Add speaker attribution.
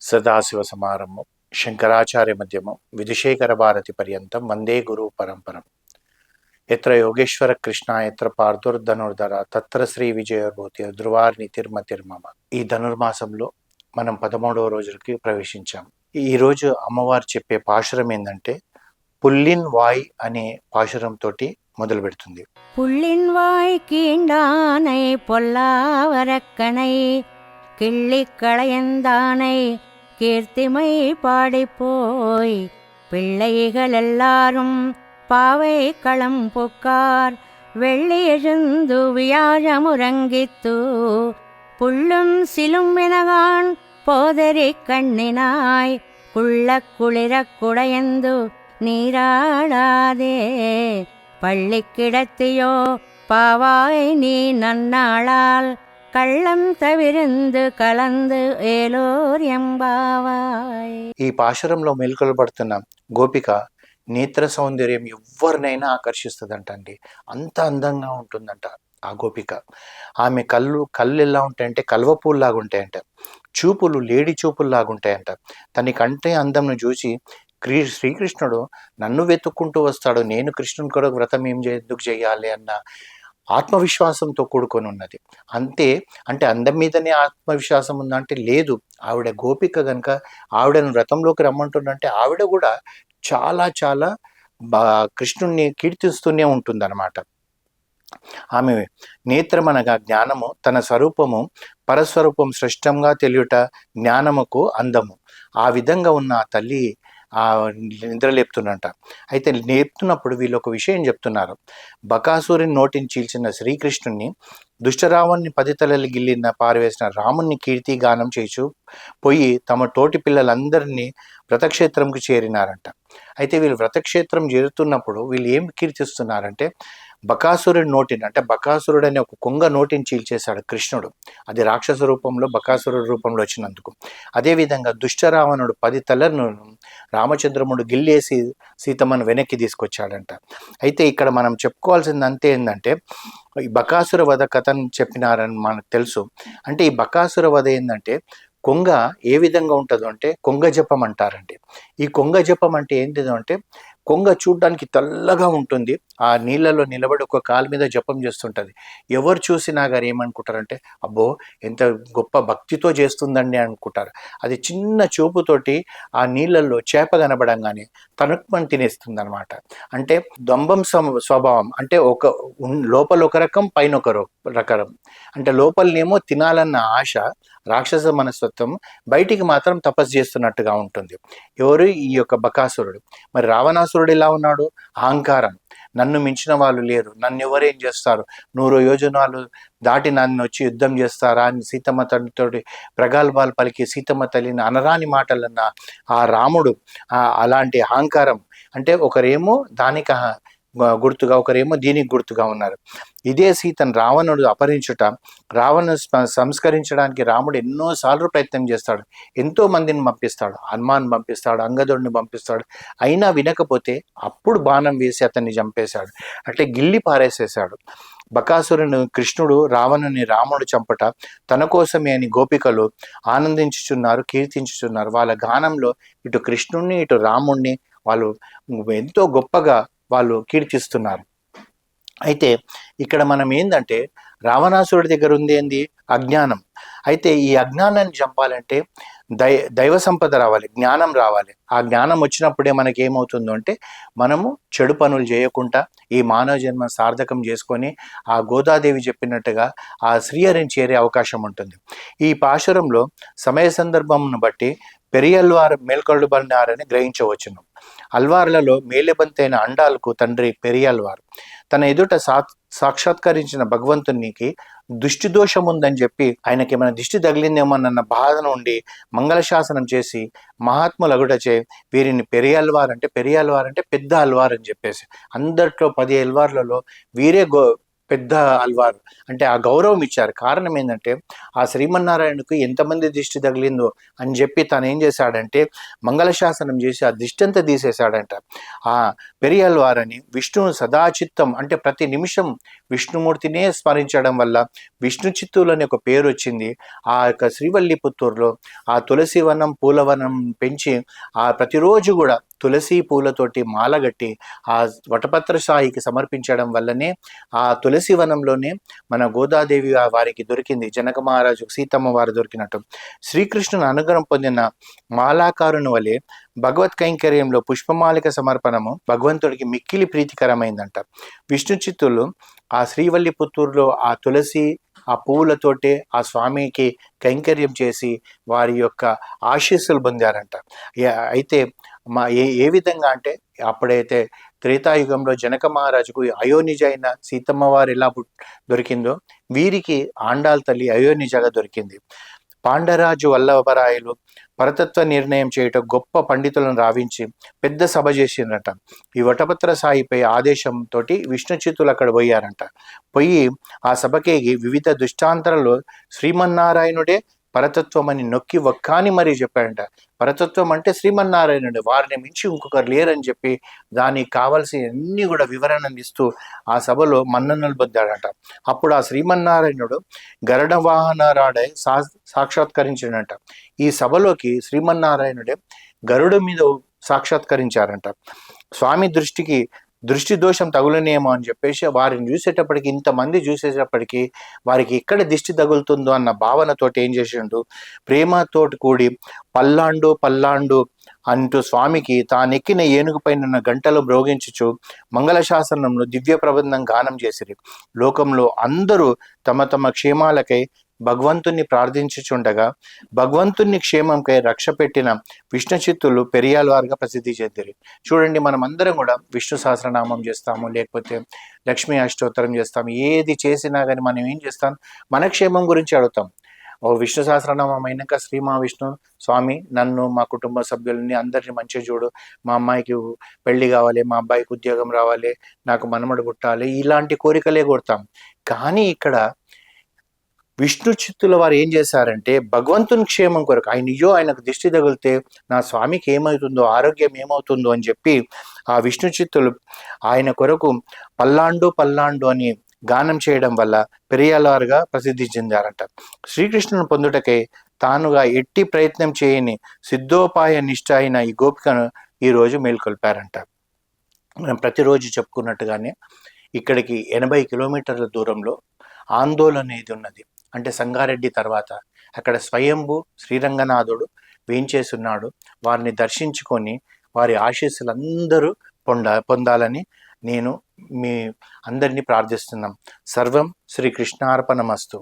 Speaker 1: సదాశివసమారంభం శంకరాచార్య మధ్యమం విధుశేఖర భారతి పర్యంతం వందే గురు పరంపరం. ఎత్ర యోగేశ్వర కృష్ణ ఎత్ర పార్థుర్ధనుర్ధర తత్ర శ్రీ విజయోర్భూతి ధ్రువార్ని తిర్మమ. ఈ ధనుర్మాసంలో మనం 13వ రోజులకి ప్రవేశించాం. ఈరోజు అమ్మవారు చెప్పే పాశురం ఏంటంటే పుల్లిన్ వాయ్ అనే పాశురంతో మొదలు పెడుతుంది.
Speaker 2: புள்ளின் வாய் கீண்டானை பொல்லாவரக்கனை கிள்ளிக் களையந்தானை கீர்த்திமை பாடிப்போய் பிள்ளைகள் எல்லாரும் பாவை களம் புக்கார் வெள்ளி எழுந்து வியாழமுறங்கித்து புள்ளும் சிலும் எனகான் போதரி கண்ணினாய் குள்ளக் குளிரக் குடையந்து நீராடாதே பள்ளிக்கிடத்தியோ பாவாய் நீ நன்னாளால் కళ్ళం తవిరిందు కలందు ఏలోర్ ఎంబావాయ్.
Speaker 1: ఈ పాశురంలో మెలకులు పడుతున్న గోపిక నేత్ర సౌందర్యం ఎవరినైనా ఆకర్షిస్తుందంట అండి. అంత అందంగా ఉంటుందంట ఆ గోపిక. ఆమె కళ్ళు ఎలా ఉంటాయంటే కల్వపూల్లాగా ఉంటాయంట. చూపులు లేడి చూపుల్లాగా ఉంటాయంట. తన కంటే అందంను చూసి శ్రీకృష్ణుడు నన్ను వెతుక్కుంటూ వస్తాడు, నేను కృష్ణుని కూడా వ్రతం ఎందుకు చేయాలి అన్న ఆత్మవిశ్వాసంతో కూడుకొని ఉన్నది. అంటే అందం మీదనే ఆత్మవిశ్వాసం ఉందంటే లేదు. ఆవిడ గోపిక కనుక ఆవిడను వ్రతంలోకి రమ్మంటుందంటే ఆవిడ కూడా చాలా చాలా కృష్ణుణ్ణి కీర్తిస్తూనే ఉంటుందన్నమాట. ఆమె నేత్రం అనగా జ్ఞానము, తన స్వరూపము పరస్వరూపం స్పష్టంగా తెలియట జ్ఞానముకు అందము. ఆ విధంగా ఉన్న ఆ తల్లి నిద్రలేపుతున్నట. అయితే లేపుతున్నప్పుడు వీళ్ళు ఒక విషయం చెప్తున్నారు. బకాసురుని నోటిని చీల్చిన శ్రీకృష్ణుని, దుష్టరావణ్ణి 10 తలలు గిల్లిన పారవేసిన రాముణ్ణి కీర్తి గానం చేసు పోయి తమ తోటి పిల్లలందరినీ వ్రతక్షేత్రంకు చేరినారంట. అయితే వీళ్ళు వ్రతక్షేత్రం చేరుతున్నప్పుడు వీళ్ళు ఏం కీర్తిస్తున్నారంటే బకాసురుడి నోటిని, అంటే బకాసురుడు అనే ఒక కొంగ నోటిని చీల్చేశాడు కృష్ణుడు. అది రాక్షస రూపంలో బకాసురుడి రూపంలో వచ్చినందుకు. అదేవిధంగా దుష్టరావణుడు 10 తలను రామచంద్రముడు గిల్లేసి సీతమ్మను వెనక్కి తీసుకొచ్చాడంట. అయితే ఇక్కడ మనం చెప్పుకోవాల్సింది అంతే ఏంటంటే ఈ బకాసుర వధ కథను చెప్పినారని మనకు తెలుసు. అంటే ఈ బకాసుర వధ ఏంటంటే కొంగ ఏ విధంగా ఉంటుందో అంటే కొంగ జపం అంటారండి. ఈ కొంగ జపం అంటే ఏంటిదో అంటే కొంగ చూడ్డానికి తెల్లగా ఉంటుంది. ఆ నీళ్ళలో నిలబడి ఒక కాలు మీద జపం చేస్తుంటుంది. ఎవరు చూసినా గారు ఏమనుకుంటారంటే అబ్బో ఎంత గొప్ప భక్తితో చేస్తుందండి అనుకుంటారు. అది చిన్న చూపుతోటి ఆ నీళ్ళల్లో చేప కనబడంగానే తనుక్మని తినేస్తుంది అనమాట. అంటే దొంబం స్వభావం, అంటే లోపల ఒక రకం పైన ఒక రకం. అంటే లోపలనేమో తినాలన్న ఆశ రాక్షస మనస్తత్వం, బయటికి మాత్రం తపస్సు చేస్తున్నట్టుగా ఉంటుంది. ఎవరు? ఈ యొక్క బకాసురుడు. మరి రావణాసురుడు ఎలా ఉన్నాడు? అహంకారం, నన్ను మించిన వాళ్ళు లేరు, నన్ను ఎవరేం చేస్తారు, 100 యోజనాలు దాటి నన్ను వచ్చి యుద్ధం చేస్తారా అని సీతమ్మ తల్లితోటి ప్రగల్భాలు పలికి సీతమ్మ తల్లిని అనరాని మాటలన్న ఆ రాముడు అలాంటి అహంకారం. అంటే ఒకరేమో దానికి గుర్తుగా, ఒకరేమో దీనికి గుర్తుగా ఉన్నారు. ఇదే సీతను రావణుడు అపహరించుట, రావణుడు సంస్కరించడానికి రాముడు ఎన్నోసార్లు ప్రయత్నం చేస్తాడు. ఎంతో మందిని పంపిస్తాడు, హనుమాన్ పంపిస్తాడు, అంగదుడిని పంపిస్తాడు. అయినా వినకపోతే అప్పుడు బాణం వేసి అతన్ని చంపేశాడు. అంటే గిల్లి పారేసేశాడు. బకాసురుని కృష్ణుడు రావణుని రాముడు చంపట తన కోసమే అని గోపికలు ఆనందించుచున్నారు, కీర్తించుచున్నారు. వాళ్ళ గానంలో ఇటు కృష్ణుణ్ణి ఇటు రాముణ్ణి వాళ్ళు ఎంతో గొప్పగా వాళ్ళు కీర్తిస్తున్నారు. అయితే ఇక్కడ మనం ఏంటంటే రావణాసురుడి దగ్గర ఉంది ఏంది? అజ్ఞానం. అయితే ఈ అజ్ఞానాన్ని చంపాలంటే దైవ సంపద రావాలి, జ్ఞానం రావాలి. ఆ జ్ఞానం వచ్చినప్పుడే మనకి ఏమవుతుందో అంటే మనము చెడు పనులు చేయకుండా ఈ మానవ జన్మ సార్థకం చేసుకొని ఆ గోదాదేవి చెప్పినట్టుగా ఆ శ్రీహరిని చేరే అవకాశం ఉంటుంది. ఈ పాశురంలో సమయ సందర్భంను బట్టి పెరియల్వారు మేల్కొల్బడినారని గ్రహించవచ్చును. అల్వార్లలో మేలెబంతైన అండాలకు తండ్రి పెరియల్వారు తన ఎదుట సాక్షాత్కరించిన భగవంతునికి దృష్టి దోషం ఉందని చెప్పి ఆయనకి ఏమైనా దిష్టి తగిలిందేమోనన్న బాధ నుండి మంగళశాసనం చేసి మహాత్ములు అగుటచే వీరిని పెరియల్వార్ అంటే పెద్ద అల్వార్ అని చెప్పేసి అందరిలో 10 అల్వార్లలో వీరే పెద్ద అల్వారు అంటే ఆ గౌరవం ఇచ్చారు. కారణం ఏంటంటే ఆ శ్రీమన్నారాయణకు ఎంతమంది దిష్టి తగిలిందో అని చెప్పి తను ఏం చేశాడంటే మంగళశాసనం చేసి ఆ దిష్టి అంతా తీసేశాడంట. ఆ పెరియల్వారని విష్ణువు సదాచిత్తం అంటే ప్రతి నిమిషం విష్ణుమూర్తినే స్మరించడం వల్ల విష్ణు చిత్తులు అనే ఒక పేరు వచ్చింది. ఆ యొక్క శ్రీవల్లిపుత్తూరులో ఆ తులసి వనం పూలవనం పెంచి ఆ ప్రతిరోజు కూడా తులసి పూలతోటి మాలగట్టి ఆ వటపత్ర సాయికి సమర్పించడం వల్లనే ఆ తులసి వనంలోనే మన గోదాదేవి వారికి దొరికింది. జనక మహారాజు సీతమ్మ వారు దొరికినట్టు శ్రీకృష్ణుని అనుగ్రహం పొందిన మాలాకారుని వలె భగవత్ కైంకర్యంలో పుష్పమాలిక సమర్పణము భగవంతుడికి మిక్కిలి ప్రీతికరమైందంట. విష్ణు చిత్తులు ఆ శ్రీవల్లిపుత్తూరులో ఆ తులసి ఆ పువ్వులతోటే ఆ స్వామికి కైంకర్యం చేసి వారి యొక్క ఆశీస్సులు పొందారంట. అయితే ఏ విధంగా అంటే అప్పుడైతే త్రేతాయుగంలో జనక మహారాజుకు అయోనిజ అయిన సీతమ్మ వారు ఎలా దొరికిందో వీరికి ఆండాల్ తల్లి అయోనిజగా దొరికింది. పాండరాజు వల్లభరాయలు పరతత్వ నిర్ణయం చేయటం గొప్ప పండితులను రావించి పెద్ద సభ చేసిండ్రట. ఈ వటపత్ర సాయిపై ఆదేశంతో విష్ణు చిత్తులు అక్కడ పోయారంట. పోయి ఆ సభకేగి వివిధ దృష్టాంతరాల్లో శ్రీమన్నారాయణుడే పరతత్వం అని నొక్కి ఒక్కాని మరీ చెప్పాడంట. పరతత్వం అంటే శ్రీమన్నారాయణుడు, వారిని మించి ఇంకొకరు లేరని చెప్పి దానికి కావలసిన అన్ని కూడా వివరణలు ఇస్తూ ఆ సభలో మన్ననలు పొందాడట. అప్పుడు ఆ శ్రీమన్నారాయణుడు గరుడ వాహనరాడై సాక్షాత్కరించాడంట. ఈ సభలోకి శ్రీమన్నారాయణుడే గరుడు మీద సాక్షాత్కరించారంట. స్వామి దృష్టి దోషం తగులనేమో అని చెప్పేసి వారిని చూసేటప్పటికి ఇంతమంది చూసేటప్పటికి వారికి ఎక్కడ దిష్టి తగులుతుందో అన్న భావనతోటి ఏం చేసిండు, ప్రేమతోటి కూడి పల్లాండు పల్లాండు అంటూ స్వామికి తానెక్కిన ఏనుగుపైన గంటలు మ్రోగించుచు మంగళశాసనంలో దివ్య ప్రబంధం గానం చేసిరి. లోకంలో అందరూ తమ తమ క్షేమాలకై భగవంతుణ్ణి ప్రార్థించుచుండగా భగవంతుని క్షేమంకై రక్ష పెట్టిన విష్ణు చిత్తులు పెరియాల్వారుగా ప్రసిద్ధి చెందిరి. చూడండి, మనం అందరం కూడా విష్ణు సహస్రనామం చేస్తాము, లేకపోతే లక్ష్మీ అష్టోత్తరం చేస్తాము. ఏది చేసినా కానీ మనం ఏం చేస్తాం, మన క్షేమం గురించి అడుగుతాం. ఓ విష్ణు సహస్రనామం అయినాక శ్రీ మహావిష్ణు స్వామి, నన్ను మా కుటుంబ సభ్యులని అందరినీ మంచిగా చూడు, మా అమ్మాయికి పెళ్లి కావాలి, మా అబ్బాయికి ఉద్యోగం రావాలి, నాకు మనమడు పుట్టాలి, ఇలాంటి కోరికలే కోరుతాం. కానీ ఇక్కడ విష్ణు చిత్తుల వారు ఏం చేశారంటే భగవంతుని క్షేమం కొరకు ఆయనకు దిష్టి తగిలితే నా స్వామికి ఏమవుతుందో, ఆరోగ్యం ఏమవుతుందో అని చెప్పి ఆ విష్ణు చిత్తులు ఆయన కొరకు పల్లాండు పల్లాండు అని గానం చేయడం వల్ల పెరియాలవారుగా ప్రసిద్ధి చెందారంట. శ్రీకృష్ణుని పొందుటకై తానుగా ఎట్టి ప్రయత్నం చేయని సిద్ధోపాయ నిష్ఠ అయిన ఈ గోపికను ఈరోజు మేల్కొల్పారంట. మనం ప్రతిరోజు చెప్పుకున్నట్టుగానే ఇక్కడికి 80 కిలోమీటర్ల దూరంలో ఆందోళన అనేది ఉన్నది. అంటే సంగారెడ్డి తర్వాత అక్కడ స్వయంభూ శ్రీరంగనాథుడు వేంచేస్తున్నాడు. వారిని దర్శించుకొని వారి ఆశీస్సులందరూ పొందాలని నేను మీ అందరినీ ప్రార్థిస్తున్నాం. సర్వం శ్రీకృష్ణార్పణమస్తు.